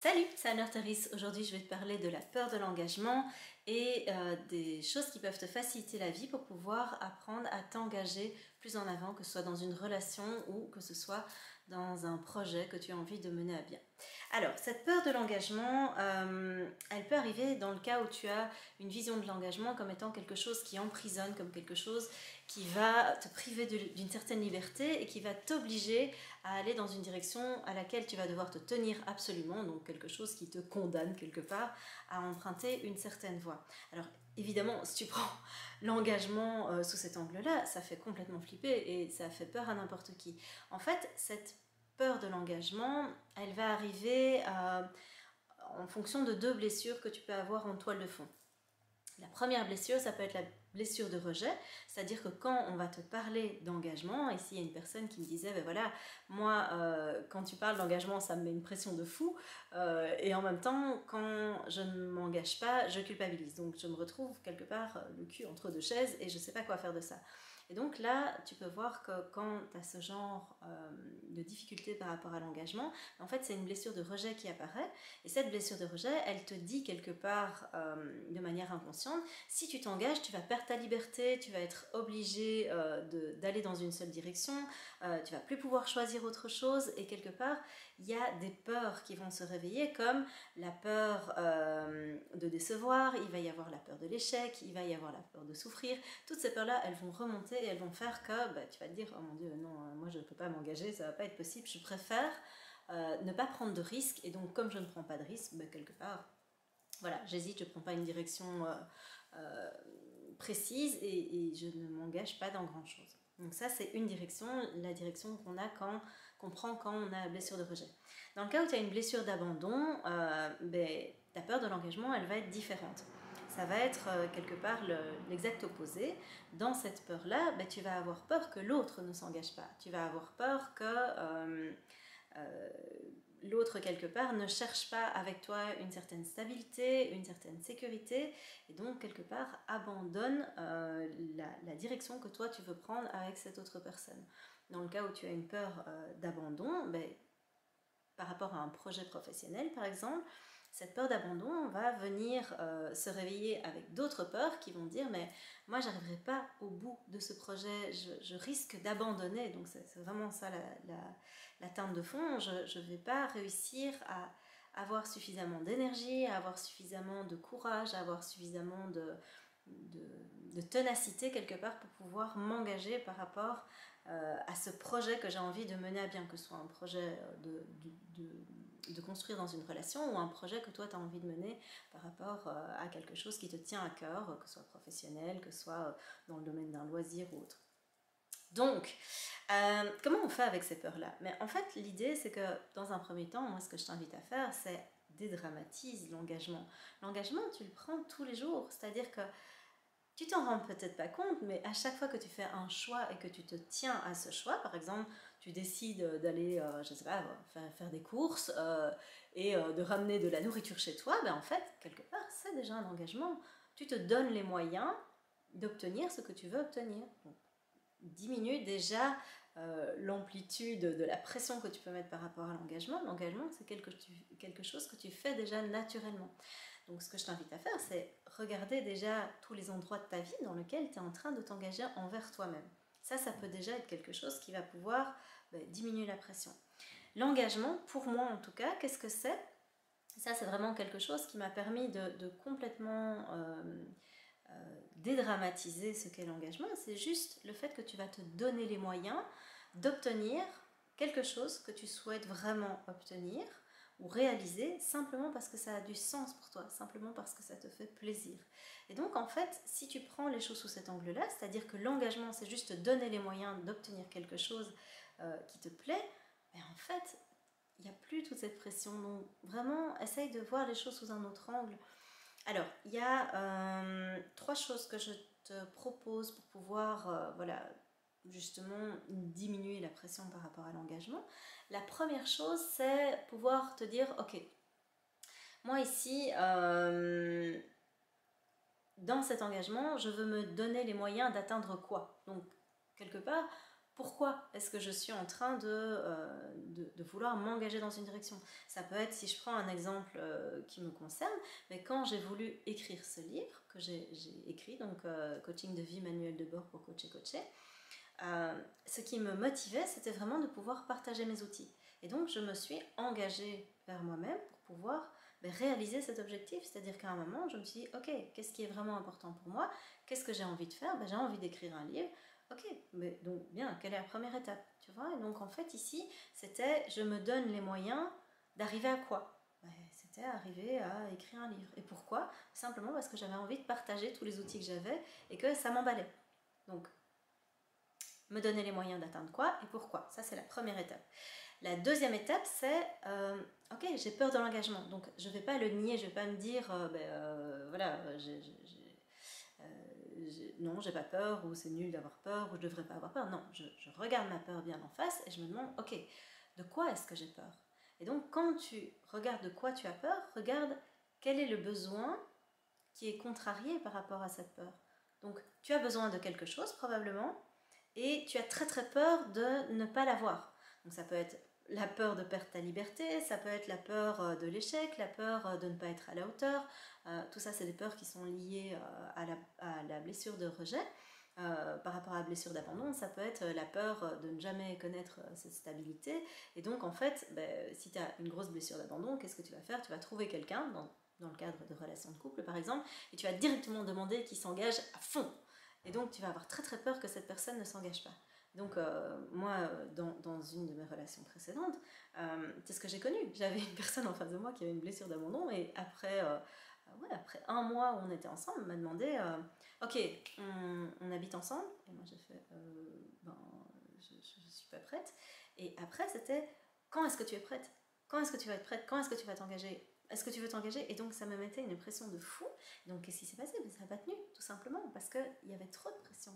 Salut, c'est Anne Arteris. Aujourd'hui, je vais te parler de la peur de l'engagement et des choses qui peuvent te faciliter la vie pour pouvoir apprendre à t'engager plus en avant, que ce soit dans une relation ou que ce soit dans un projet que tu as envie de mener à bien. Alors, cette peur de l'engagement, elle peut arriver dans le cas où tu as une vision de l'engagement comme étant quelque chose qui emprisonne, comme quelque chose qui va te priver d'une certaine liberté et qui va t'obliger à aller dans une direction à laquelle tu vas devoir te tenir absolument, donc quelque chose qui te condamne quelque part à emprunter une certaine voie. Alors évidemment, si tu prends l'engagement sous cet angle-là, ça fait complètement flipper et ça fait peur à n'importe qui. En fait, cette peur de l'engagement, elle va arriver en fonction de deux blessures que tu peux avoir en toile de fond. La première blessure, ça peut être la blessure de rejet, c'est-à-dire que quand on va te parler d'engagement, ici il y a une personne qui me disait, ben voilà, moi quand tu parles d'engagement, ça me met une pression de fou, et en même temps, quand je ne m'engage pas, je culpabilise. Donc je me retrouve quelque part le cul entre deux chaises et je ne sais pas quoi faire de ça. Et donc là, tu peux voir que quand tu as ce genre de difficulté par rapport à l'engagement, en fait c'est une blessure de rejet qui apparaît, et cette blessure de rejet, elle te dit quelque part de manière inconsciente, si tu t'engages, tu vas perdre ta liberté, tu vas être obligé d'aller dans une seule direction, tu vas plus pouvoir choisir autre chose, et quelque part, il y a des peurs qui vont se réveiller, comme la peur de décevoir, il va y avoir la peur de l'échec, il va y avoir la peur de souffrir. Toutes ces peurs-là, elles vont remonter et elles vont faire que tu vas te dire, oh mon Dieu, non, moi je ne peux pas m'engager, ça ne va pas être possible, je préfère ne pas prendre de risques, et donc comme je ne prends pas de risques, quelque part, voilà, j'hésite, je ne prends pas une direction précise et je ne m'engage pas dans grand chose. Donc ça, c'est une direction, la direction qu'on prend quand on a une blessure de rejet. Dans le cas où tu as une blessure d'abandon, ta peur de l'engagement, elle va être différente. Ça va être quelque part l'exact opposé. Dans cette peur-là, tu vas avoir peur que l'autre ne s'engage pas. Tu vas avoir peur que l'autre quelque part ne cherche pas avec toi une certaine stabilité, une certaine sécurité, et donc quelque part abandonne la direction que toi tu veux prendre avec cette autre personne. Dans le cas où tu as une peur d'abandon, par rapport à un projet professionnel par exemple, cette peur d'abandon va venir se réveiller avec d'autres peurs qui vont dire, mais moi j'arriverai pas au bout de ce projet, je risque d'abandonner. Donc c'est vraiment ça la teinte de fond. Je ne vais pas réussir à avoir suffisamment d'énergie, à avoir suffisamment de courage, à avoir suffisamment de ténacité quelque part pour pouvoir m'engager par rapport à ce projet que j'ai envie de mener à bien, que ce soit un projet de construire dans une relation ou un projet que toi tu as envie de mener par rapport à quelque chose qui te tient à cœur, que ce soit professionnel, que ce soit dans le domaine d'un loisir ou autre. Donc, comment on fait avec ces peurs-là? Mais en fait, l'idée, c'est que dans un premier temps, moi, ce que je t'invite à faire, c'est dédramatise l'engagement. L'engagement, tu le prends tous les jours, c'est-à-dire que tu t'en rends peut-être pas compte, mais à chaque fois que tu fais un choix et que tu te tiens à ce choix, par exemple, tu décides d'aller, je sais pas, faire des courses et de ramener de la nourriture chez toi, en fait, quelque part, c'est déjà un engagement. Tu te donnes les moyens d'obtenir ce que tu veux obtenir. Donc, diminue déjà l'amplitude de la pression que tu peux mettre par rapport à l'engagement. L'engagement, c'est quelque chose que tu fais déjà naturellement. Donc ce que je t'invite à faire, c'est regarder déjà tous les endroits de ta vie dans lesquels tu es en train de t'engager envers toi-même. Ça peut déjà être quelque chose qui va pouvoir diminuer la pression. L'engagement, pour moi en tout cas, qu'est-ce que c'est? Ça, c'est vraiment quelque chose qui m'a permis de complètement dédramatiser ce qu'est l'engagement. C'est juste le fait que tu vas te donner les moyens d'obtenir quelque chose que tu souhaites vraiment obtenir ou réaliser simplement parce que ça a du sens pour toi, simplement parce que ça te fait plaisir. Et donc en fait, si tu prends les choses sous cet angle-là, c'est-à-dire que l'engagement c'est juste te donner les moyens d'obtenir quelque chose qui te plaît, en fait, il n'y a plus toute cette pression. Donc vraiment, essaye de voir les choses sous un autre angle. Alors, il y a 3 choses que je te propose pour pouvoir justement diminuer la pression par rapport à l'engagement. La première chose, c'est pouvoir te dire, ok, moi ici, dans cet engagement, je veux me donner les moyens d'atteindre quoi? Donc, quelque part, pourquoi est-ce que je suis en train de vouloir m'engager dans une direction. Ça peut être, si je prends un exemple qui me concerne, mais quand j'ai voulu écrire ce livre, que j'ai écrit, donc Coaching de vie, manuel de bord pour coacher, ce qui me motivait, c'était vraiment de pouvoir partager mes outils. Et donc, je me suis engagée vers moi-même pour pouvoir réaliser cet objectif. C'est-à-dire qu'à un moment, je me suis dit, ok, qu'est-ce qui est vraiment important pour moi? Qu'est-ce que j'ai envie de faire? J'ai envie d'écrire un livre. Ok, mais donc bien, quelle est la première étape? Tu vois? Et donc en fait ici, c'était je me donne les moyens d'arriver à quoi? C'était arriver à écrire un livre. Et pourquoi? Simplement parce que j'avais envie de partager tous les outils que j'avais et que ça m'emballait. Donc, me donner les moyens d'atteindre quoi et pourquoi? Ça, c'est la première étape. La deuxième étape, c'est ok, j'ai peur de l'engagement. Donc, je ne vais pas le nier, je ne vais pas me dire voilà, non, j'ai pas peur, ou c'est nul d'avoir peur, ou je devrais pas avoir peur. Non, je regarde ma peur bien en face et je me demande, ok, de quoi est-ce que j'ai peur? Et donc, quand tu regardes de quoi tu as peur, regarde quel est le besoin qui est contrarié par rapport à cette peur. Donc, tu as besoin de quelque chose probablement, et tu as très très peur de ne pas l'avoir. Donc, ça peut être la peur de perdre ta liberté, ça peut être la peur de l'échec, la peur de ne pas être à la hauteur. Tout ça, c'est des peurs qui sont liées à la blessure de rejet. Par rapport à la blessure d'abandon, ça peut être la peur de ne jamais connaître cette stabilité. Et donc, en fait, si tu as une grosse blessure d'abandon, qu'est-ce que tu vas faire? Tu vas trouver quelqu'un, dans le cadre de relations de couple, par exemple, et tu vas directement demander qu'il s'engage à fond. Et donc, tu vas avoir très très peur que cette personne ne s'engage pas. Donc, moi, dans une de mes relations précédentes, c'est ce que j'ai connu. J'avais une personne en face de moi qui avait une blessure d'abandon, et après un mois où on était ensemble, elle m'a demandé ok, on habite ensemble. Et moi, j'ai fait je suis pas prête. Et après, c'était quand est-ce que tu es prête? Quand est-ce que tu vas être prête? Quand est-ce que tu vas t'engager? Est-ce que tu veux t'engager? Et donc, ça me mettait une pression de fou. Donc, qu'est-ce qui s'est passé? Ça n'a pas tenu, tout simplement, parce qu'il y avait trop de pression.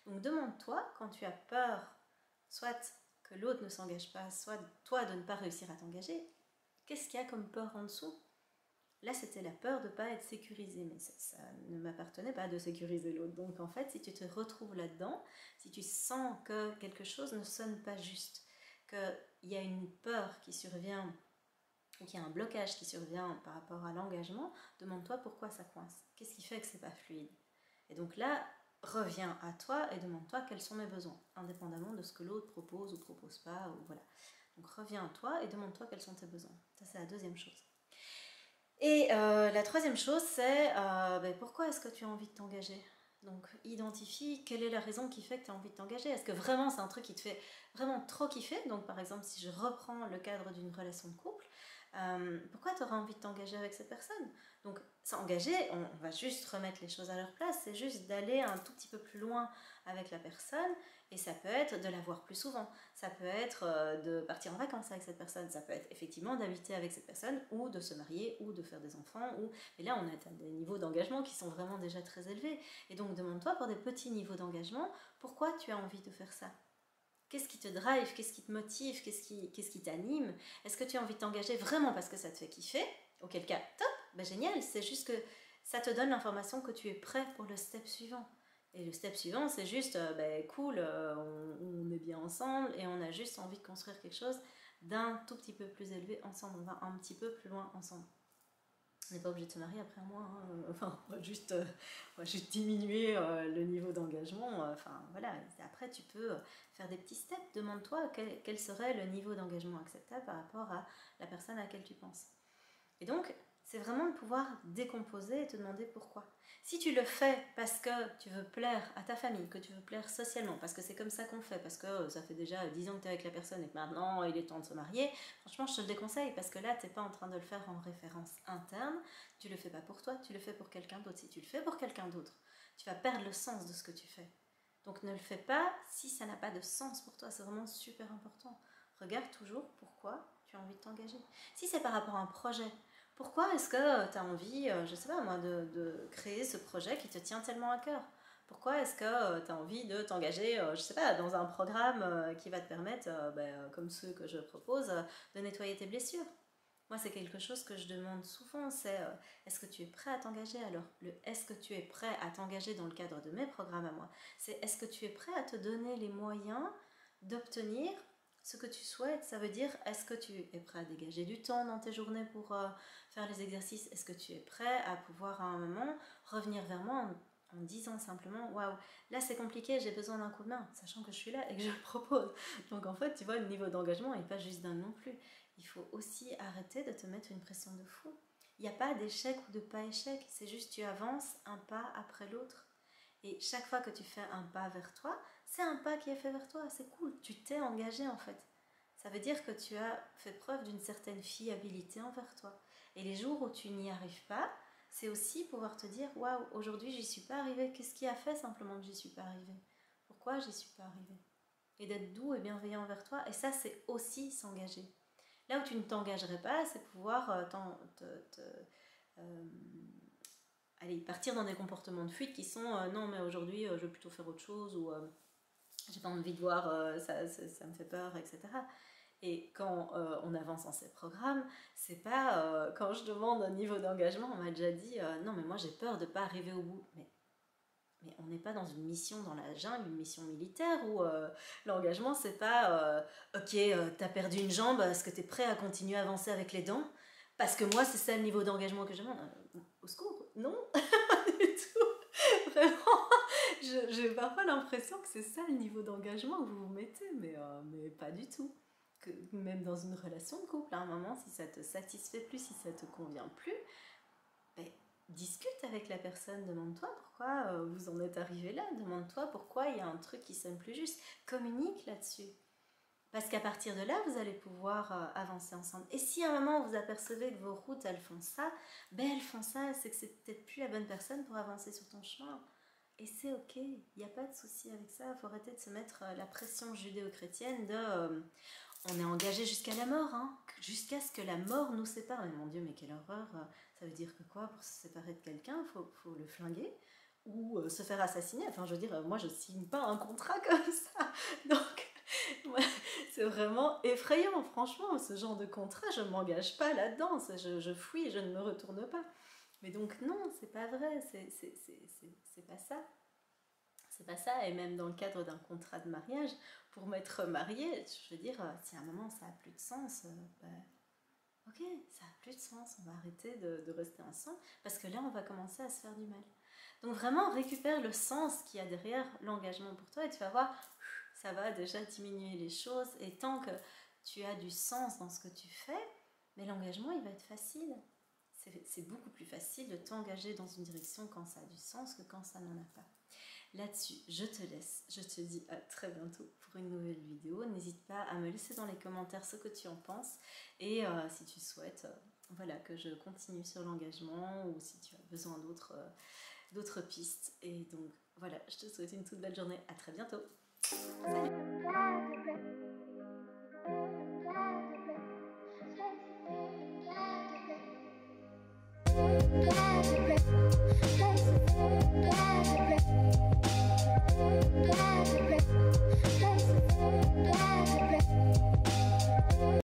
Donc, demande-toi, quand tu as peur, soit que l'autre ne s'engage pas, soit toi de ne pas réussir à t'engager, qu'est-ce qu'il y a comme peur en dessous? Là, c'était la peur de ne pas être sécurisé, mais ça ne m'appartenait pas de sécuriser l'autre. Donc, en fait, si tu te retrouves là-dedans, si tu sens que quelque chose ne sonne pas juste, qu'il y a une peur qui survient, ou qu'il y a un blocage qui survient par rapport à l'engagement, demande-toi pourquoi ça coince. Qu'est-ce qui fait que c'est pas fluide? Et donc là, reviens à toi et demande-toi quels sont mes besoins, indépendamment de ce que l'autre propose ou propose pas, ou voilà. Donc reviens à toi et demande-toi quels sont tes besoins. Ça, c'est la deuxième chose. Et la troisième chose, c'est pourquoi est-ce que tu as envie de t'engager? Donc identifie quelle est la raison qui fait que tu as envie de t'engager. Est-ce que vraiment c'est un truc qui te fait vraiment trop kiffer? Donc par exemple, si je reprends le cadre d'une relation de couple, pourquoi tu auras envie de t'engager avec cette personne? Donc s'engager, on va juste remettre les choses à leur place, c'est juste d'aller un tout petit peu plus loin avec la personne, et ça peut être de la voir plus souvent, ça peut être de partir en vacances avec cette personne, ça peut être effectivement d'habiter avec cette personne, ou de se marier, ou de faire des enfants, et là on a des niveaux d'engagement qui sont vraiment déjà très élevés. Et donc demande-toi pour des petits niveaux d'engagement, pourquoi tu as envie de faire ça? Qu'est-ce qui te drive? Qu'est-ce qui te motive? Qu'est-ce qui t'anime? Est-ce que tu as envie de t'engager vraiment parce que ça te fait kiffer? Auquel cas, top, génial, c'est juste que ça te donne l'information que tu es prêt pour le step suivant. Et le step suivant, c'est juste, cool, on est bien ensemble et on a juste envie de construire quelque chose d'un tout petit peu plus élevé ensemble. On va un petit peu plus loin ensemble. On n'est pas obligé de se marier après un mois, hein. Enfin, on va juste diminuer le niveau d'engagement. Enfin, voilà. Après, tu peux faire des petits steps. Demande-toi quel serait le niveau d'engagement acceptable par rapport à la personne à laquelle tu penses. Et donc, c'est vraiment de pouvoir décomposer et te demander pourquoi. Si tu le fais parce que tu veux plaire à ta famille, que tu veux plaire socialement, parce que c'est comme ça qu'on fait, parce que ça fait déjà 10 ans que tu es avec la personne et que maintenant il est temps de se marier, franchement je te le déconseille, parce que là tu n'es pas en train de le faire en référence interne, tu le fais pas pour toi, tu le fais pour quelqu'un d'autre. Si tu le fais pour quelqu'un d'autre, tu vas perdre le sens de ce que tu fais. Donc ne le fais pas si ça n'a pas de sens pour toi, c'est vraiment super important. Regarde toujours pourquoi tu as envie de t'engager. Si c'est par rapport à un projet, pourquoi est-ce que tu as envie, je sais pas moi, de créer ce projet qui te tient tellement à cœur? Pourquoi est-ce que tu as envie de t'engager, je sais pas, dans un programme qui va te permettre, comme ceux que je propose, de nettoyer tes blessures? Moi, c'est quelque chose que je demande souvent, c'est est-ce que tu es prêt à t'engager? Alors, le est-ce que tu es prêt à t'engager dans le cadre de mes programmes à moi, c'est est-ce que tu es prêt à te donner les moyens d'obtenir ce que tu souhaites. Ça veut dire, est-ce que tu es prêt à dégager du temps dans tes journées pour faire les exercices? Est-ce que tu es prêt à pouvoir à un moment revenir vers moi en disant simplement, waouh, là c'est compliqué, j'ai besoin d'un coup de main, sachant que je suis là et que je le propose. Donc en fait, tu vois, le niveau d'engagement n'est pas juste dingue non plus. Il faut aussi arrêter de te mettre une pression de fou. Il n'y a pas d'échec ou de pas échec, c'est juste tu avances un pas après l'autre. Et chaque fois que tu fais un pas vers toi, c'est un pas qui est fait vers toi, c'est cool, tu t'es engagé en fait. Ça veut dire que tu as fait preuve d'une certaine fiabilité envers toi. Et les jours où tu n'y arrives pas, c'est aussi pouvoir te dire, waouh, aujourd'hui j'y suis pas arrivée, qu'est-ce qui a fait simplement que j'y suis pas arrivée? Pourquoi j'y suis pas arrivée? Et d'être doux et bienveillant envers toi, et ça c'est aussi s'engager. Là où tu ne t'engagerais pas, c'est pouvoir aller partir dans des comportements de fuite qui sont non mais aujourd'hui je veux plutôt faire autre chose ou j'ai pas envie de voir, ça me fait peur, etc. Et quand on avance dans ces programmes, c'est pas quand je demande un niveau d'engagement, on m'a déjà dit non mais moi j'ai peur de pas arriver au bout. Mais on n'est pas dans une mission dans la jungle, une mission militaire où l'engagement c'est pas ok, t'as perdu une jambe, est-ce que t'es prêt à continuer à avancer avec les dents? Parce que moi c'est ça le niveau d'engagement que je demande. Au secours, non, pas du tout. Vraiment, j'ai parfois l'impression que c'est ça le niveau d'engagement que vous vous mettez, mais pas du tout. Que même dans une relation de couple, à un moment, si ça te satisfait plus, si ça te convient plus, ben, discute avec la personne, demande-toi pourquoi vous en êtes arrivé là, demande-toi pourquoi il y a un truc qui sonne plus juste, communique là-dessus. Parce qu'à partir de là, vous allez pouvoir avancer ensemble. Et si à un moment vous apercevez que vos routes elles font ça, ben elles font ça, c'est que c'est peut-être plus la bonne personne pour avancer sur ton chemin. Et c'est ok, il n'y a pas de souci avec ça, il faut arrêter de se mettre la pression judéo-chrétienne de on est engagé jusqu'à la mort, hein, jusqu'à ce que la mort nous sépare. Mais mon Dieu, mais quelle horreur, ça veut dire que quoi, pour se séparer de quelqu'un, faut le flinguer ou se faire assassiner. Enfin, je veux dire, moi je signe pas un contrat comme ça. Donc, c'est vraiment effrayant, franchement, ce genre de contrat, je ne m'engage pas là-dedans, je fuis, je ne me retourne pas. Mais donc non, c'est pas vrai, c'est pas ça. C'est pas ça, et même dans le cadre d'un contrat de mariage, pour m'être mariée, je veux dire, si à un moment ça a plus de sens, ok, ça a plus de sens, on va arrêter de rester ensemble, parce que là on va commencer à se faire du mal. Donc vraiment récupère le sens qu'il y a derrière l'engagement pour toi, et tu vas voir, ça va déjà diminuer les choses, et tant que tu as du sens dans ce que tu fais, mais l'engagement il va être facile. C'est beaucoup plus facile de t'engager dans une direction quand ça a du sens que quand ça n'en a pas. Là-dessus, je te laisse, je te dis à très bientôt pour une nouvelle vidéo. N'hésite pas à me laisser dans les commentaires ce que tu en penses et si tu souhaites voilà, que je continue sur l'engagement ou si tu as besoin d'autres pistes. Et donc voilà, je te souhaite une toute belle journée, à très bientôt. Salut!